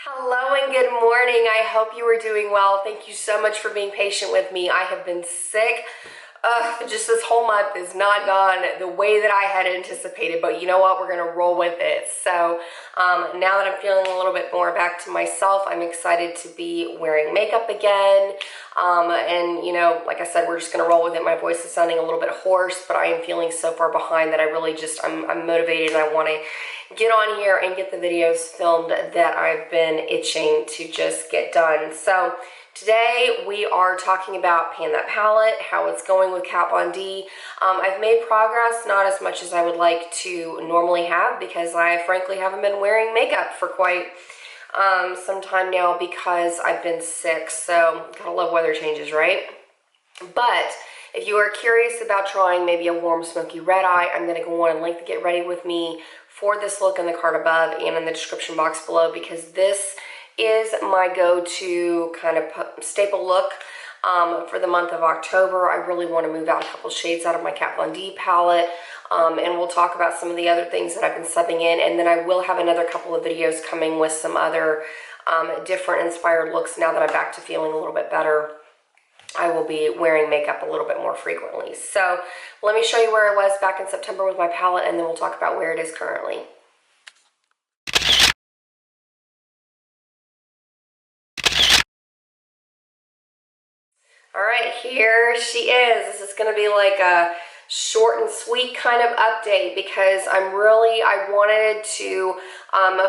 Hello and good morning. I hope you are doing well. Thank you so much for being patient with me. I have been sick. Just this whole month is not gone the way that I had anticipated, but you know what? We're going to roll with it. So now that I'm feeling a little bit more back to myself, I'm excited to be wearing makeup again. And you know, like I said, we're just going to roll with it. My voice is sounding a little bit hoarse, but I am feeling so far behind that I really I'm motivated and I want to get on here and get the videos filmed that I've been itching to just get done. So today we are talking about Pan That Palette, how it's going with Kat Von D. I've made progress, not as much as I would like to normally have because I frankly haven't been wearing makeup for quite some time now because I've been sick. So gotta love weather changes, right? But if you are curious about trying maybe a warm smoky red eye, I'm going to go on and link to get ready with me for this look in the card above and in the description box below, because this is my go-to kind of staple look for the month of October. I really want to move out a couple shades out of my Kat Von D palette, and we'll talk about some of the other things that I've been subbing in, and then I will have another couple of videos coming with some other different inspired looks now that I'm back to feeling a little bit better. I will be wearing makeup a little bit more frequently. So let me show you where I was back in September with my palette, and then we'll talk about where it is currently. All right, here she is. This is going to be like a short and sweet kind of update because I wanted to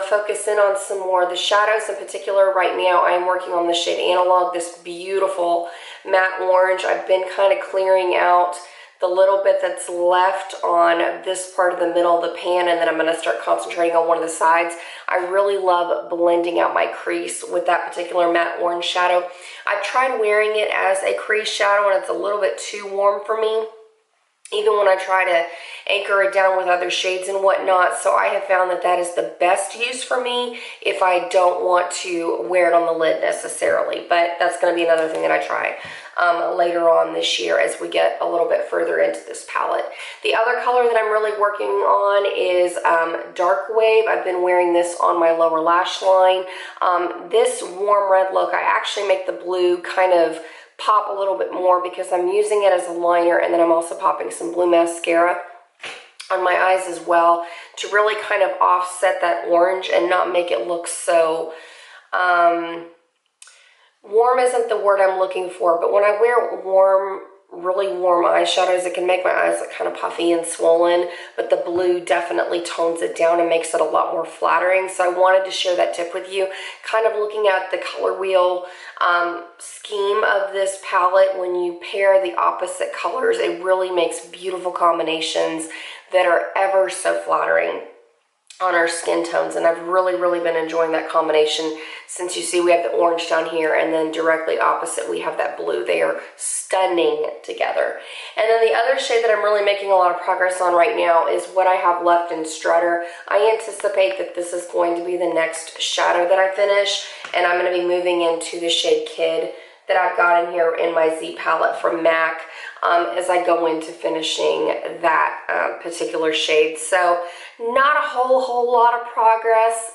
focus in on some more of the shadows in particular. Right now I'm working on the shade Analog, this beautiful matte orange. I've been kind of clearing out the little bit that's left on this part of the middle of the pan, and then I'm going to start concentrating on one of the sides. I really love blending out my crease with that particular matte orange shadow. I've tried wearing it as a crease shadow and it's a little bit too warm for me, even when I try to anchor it down with other shades and whatnot. So I have found that that is the best use for me if I don't want to wear it on the lid necessarily. But that's going to be another thing that I try later on this year as we get a little bit further into this palette. The other color that I'm really working on is Dark Wave. I've been wearing this on my lower lash line. This warm red look, I actually make the blue kind of pop a little bit more because I'm using it as a liner, and then I'm also popping some blue mascara on my eyes as well to really kind of offset that orange and not make it look so warm isn't the word I'm looking for, but when I wear really warm eyeshadows, it can make my eyes look kind of puffy and swollen, but the blue definitely tones it down and makes it a lot more flattering. So I wanted to share that tip with you, kind of looking at the color wheel scheme of this palette. When you pair the opposite colors, it really makes beautiful combinations that are ever so flattering on our skin tones, and I've really been enjoying that combination. Since you see we have the orange down here, and then directly opposite we have that blue. They are stunning together. And then the other shade that I'm really making a lot of progress on right now is what I have left in Strutter. I anticipate that this is going to be the next shadow that I finish, and I'm going to be moving into the shade Kid that I've got in here in my Z palette from MAC as I go into finishing that particular shade. So not a whole lot of progress,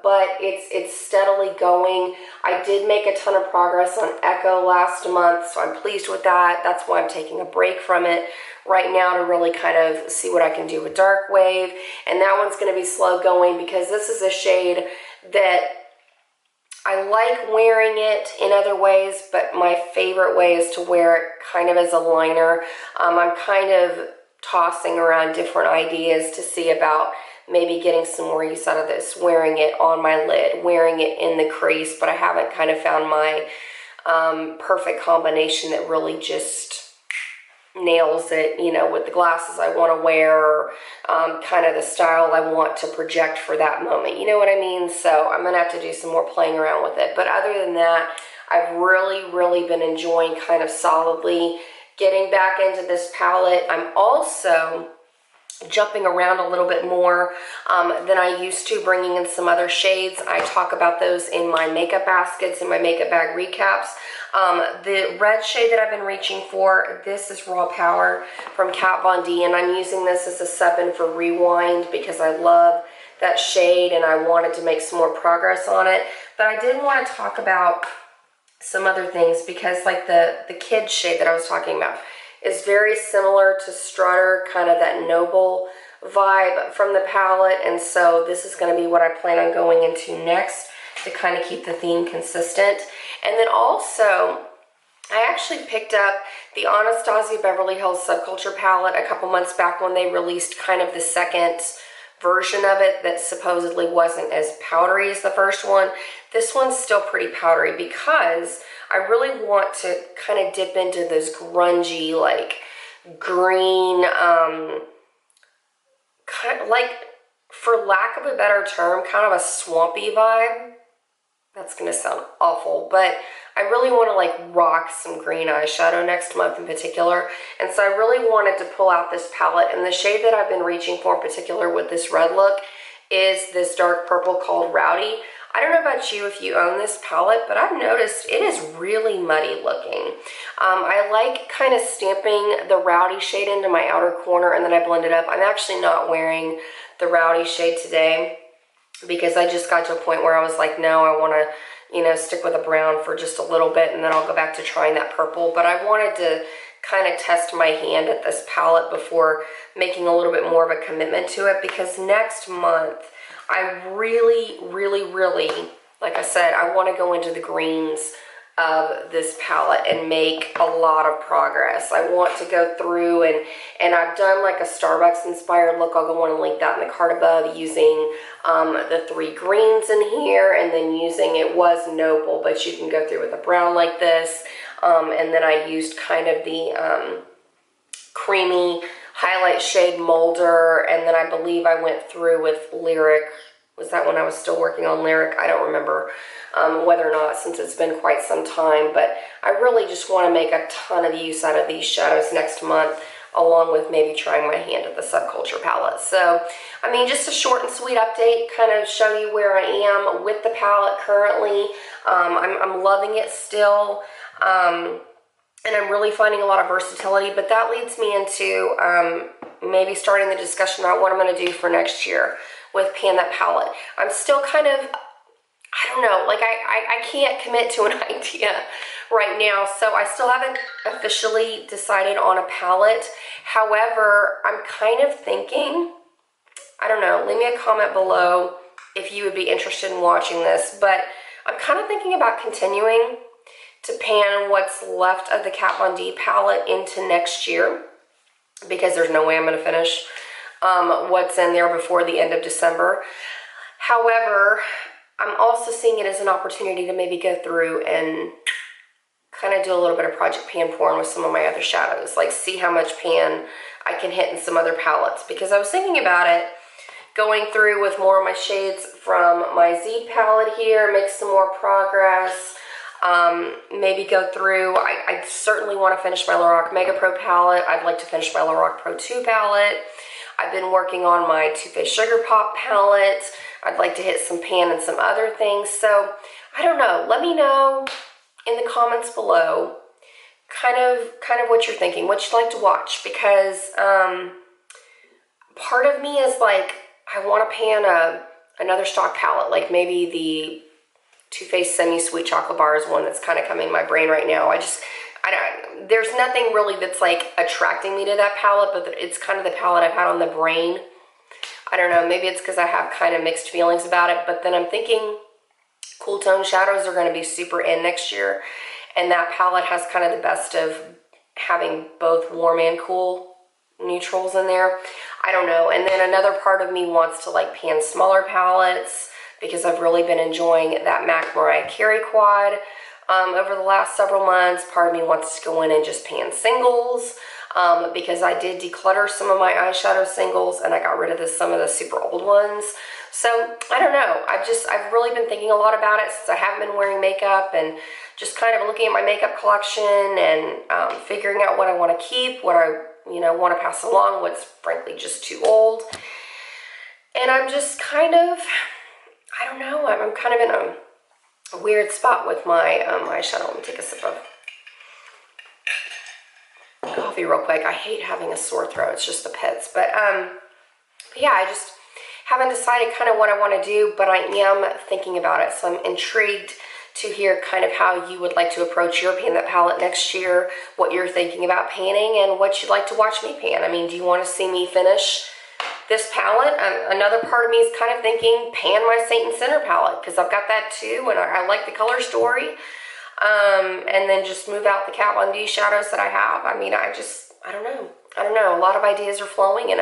but it's steadily going. I did make a ton of progress on Echo last month, so I'm pleased with that. That's why I'm taking a break from it right now to really kind of see what I can do with Dark Wave. And that one's going to be slow going because this is a shade that I like wearing it in other ways, but my favorite way is to wear it kind of as a liner. I'm kind of tossing around different ideas to see about maybe getting some more use out of this, wearing it on my lid, wearing it in the crease, but I haven't kind of found my perfect combination that really just nails it, you know, with the glasses I want to wear, or kind of the style I want to project for that moment, you know what I mean? So I'm gonna have to do some more playing around with it, but other than that, I've really been enjoying kind of solidly getting back into this palette. I'm also jumping around a little bit more than I used to, bringing in some other shades. I talk about those in my makeup baskets, in my makeup bag recaps. The red shade that I've been reaching for, this is Raw Power from Kat Von D, and I'm using this as a sub-in for Rewind because I love that shade, and I wanted to make some more progress on it. But I did want to talk about some other things, because like the kid shade that I was talking about is very similar to Strutter, kind of that noble vibe from the palette. And so this is going to be what I plan on going into next to kind of keep the theme consistent. And then also, I actually picked up the Anastasia Beverly Hills Subculture palette a couple months back when they released kind of the second version of it that supposedly wasn't as powdery as the first one. This one's still pretty powdery because I really want to kind of dip into this grungy, like green, kind of like, for lack of a better term, kind of a swampy vibe. That's going to sound awful, but I really want to like rock some green eyeshadow next month in particular. And so I really wanted to pull out this palette, and the shade that I've been reaching for in particular with this red look is this dark purple called Rowdy. I don't know about you if you own this palette, but I've noticed it is really muddy looking. I like kind of stamping the Rowdy shade into my outer corner and then I blend it up. I'm actually not wearing the Rowdy shade today because I just got to a point where I was like, no, I want to, you know, stick with a brown for just a little bit and then I'll go back to trying that purple. But I wanted to kind of test my hand at this palette before making a little bit more of a commitment to it, because next month I really, like I said, I want to go into the greens of this palette and make a lot of progress. I want to go through and I've done like a Starbucks inspired look. I'll go on and link that in the card above, using the 3 greens in here, and then using, it was Noble, but you can go through with a brown like this. And then I used kind of the creamy highlight shade Molder, and then I believe I went through with Lyric. Was that when I was still working on Lyric? I don't remember whether or not, since it's been quite some time, but I really just want to make a ton of use out of these shadows next month, along with maybe trying my hand at the Subculture palette. So, I mean, just a short and sweet update, kind of show you where I am with the palette currently. I'm loving it still. And I'm really finding a lot of versatility, but that leads me into maybe starting the discussion about what I'm going to do for next year with Pan That Palette. I'm still kind of, I don't know, like I can't commit to an idea right now, so I still haven't officially decided on a palette. However, I'm kind of thinking, I don't know, leave me a comment below if you would be interested in watching this, but I'm kind of thinking about continuing to pan what's left of the Kat Von D palette into next year, because there's no way I'm going to finish what's in there before the end of December. However, I'm also seeing it as an opportunity to maybe go through and kind of do a little bit of project pan porn with some of my other shadows, like see how much pan I can hit in some other palettes, because I was thinking about it, going through with more of my shades from my Z palette here, make some more progress. Maybe go through, I certainly want to finish my Lorac Mega Pro palette. I'd like to finish my Lorac Pro 2 palette. I've been working on my Too Faced Sugar Pop palette. I'd like to hit some pan and some other things. So, I don't know. Let me know in the comments below kind of what you're thinking, what you'd like to watch, because part of me is like, I want to pan another stock palette, like maybe the Too Faced Semi-Sweet Chocolate Bar is one that's kind of coming in my brain right now. There's nothing really that's like attracting me to that palette, but it's kind of the palette I've had on the brain. I don't know, maybe it's because I have kind of mixed feelings about it, but then I'm thinking cool tone shadows are going to be super in next year, and that palette has kind of the best of having both warm and cool neutrals in there. I don't know. And then another part of me wants to like pan smaller palettes, because I've really been enjoying that MAC Mariah Carey quad over the last several months. Part of me wants to go in and just pan singles, because I did declutter some of my eyeshadow singles and I got rid of some of the super old ones. So I don't know. I've really been thinking a lot about it since I haven't been wearing makeup, and just kind of looking at my makeup collection and figuring out what I want to keep, what I want to pass along, what's frankly just too old. And I'm just kind of, I don't know, I'm kind of in a weird spot with my eyeshadow. Let me take a sip of coffee real quick. I hate having a sore throat. It's just the pits. But yeah, I just haven't decided kind of what I want to do, but I am thinking about it. So I'm intrigued to hear kind of how you would like to approach your Pan That palette next year, what you're thinking about panning, and what you'd like to watch me pan. I mean, do you want to see me finish this palette? Another part of me is kind of thinking pan my Saint and Sinner palette, because I've got that too, and I like the color story. And then just move out the Kat Von D shadows that I have. I mean, I don't know. A lot of ideas are flowing, and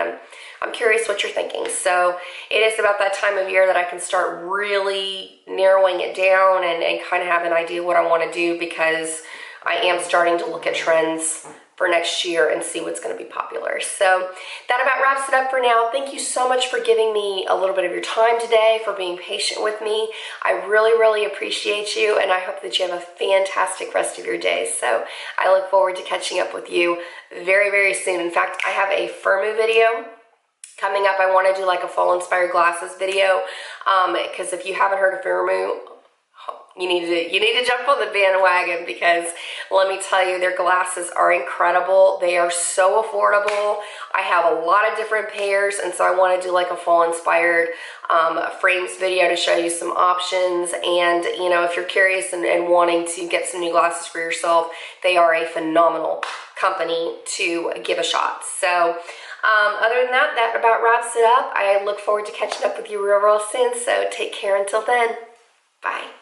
I'm curious what you're thinking. So it is about that time of year that I can start really narrowing it down and kind of have an idea what I want to do, because I am starting to look at trends for next year and see what's going to be popular. So that about wraps it up for now. Thank you so much for giving me a little bit of your time today, for being patient with me. I really, really appreciate you, and I hope that you have a fantastic rest of your day. So I look forward to catching up with you very, very soon. In fact, I have a Firmu video coming up. I want to do like a fall inspired glasses video, because if you haven't heard of Firmu, you need to jump on the bandwagon, because let me tell you, their glasses are incredible. They are so affordable. I have a lot of different pairs, and so I want to do like a fall inspired frames video to show you some options. And you know, if you're curious and wanting to get some new glasses for yourself, they are a phenomenal company to give a shot. So other than that, that about wraps it up. I look forward to catching up with you real soon. So take care until then. Bye.